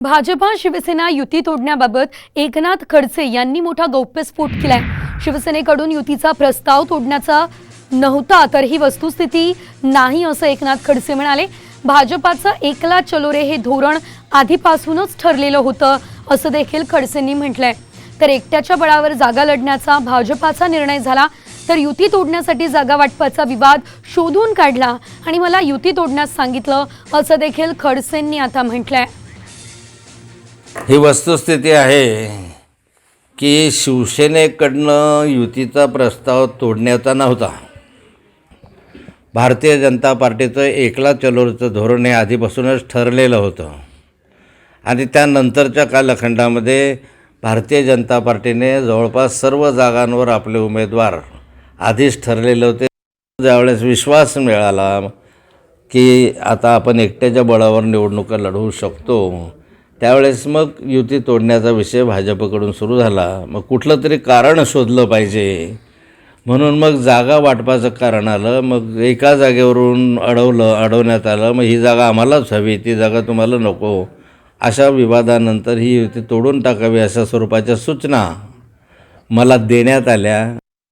भाजपा शिवसेना युती तोडण्याबाबत एकनाथ खडसे यांनी मोठा गौप्यस्फोट केलाय। शिवसेनेकडून युतीचा प्रस्ताव तोडण्याचा नव्हता तर ही वस्तुस्थिती नाही असं एकनाथ खडसे म्हणाले। भाजपाचं एकला चलो रे हे धोरण आधीपासूनच ठरलेलं होतं असं देखील खडसेंनी म्हटलंय। तर एकट्याच्या बळावर जागा लढण्याचा भाजपाचा निर्णय झाला तर युती तोडण्यासाठी जागा वाटपाचा विवाद शोधून काढला आणि मला युती तोडण्यास सांगितलं असं देखील खडसेंनी आता म्हटलंय। ही वस्तुस्थिती आहे की शिवसेनेकडनं युतीचा प्रस्ताव तोडण्याचा नव्हता। भारतीय जनता पार्टीचं एकला चलोचं धोरण हे आधीपासूनच ठरलेलं होतं आणि त्यानंतरच्या कालखंडामध्ये भारतीय जनता पार्टीने जवळपास सर्व जागांवर आपले उमेदवार आधीच ठरलेले होते। ज्यावेळेस विश्वास मिळाला की आता आपण एकट्याच्या बळावर निवडणुका लढवू शकतो त्यावेळेस मग युती तोडण्याचा विषय भाजपकडून सुरू झाला। मग कुठलं तरी कारण शोधलं पाहिजे म्हणून मग जागा वाटपाचं कारण आलं। मग एका जागेवरून अडवण्यात आलं, मग ही जागा आम्हालाच हवी, ती जागा तुम्हाला नको, अशा विवादानंतर ही युती तोडून टाकावी अशा स्वरूपाच्या सूचना मला देण्यात आल्या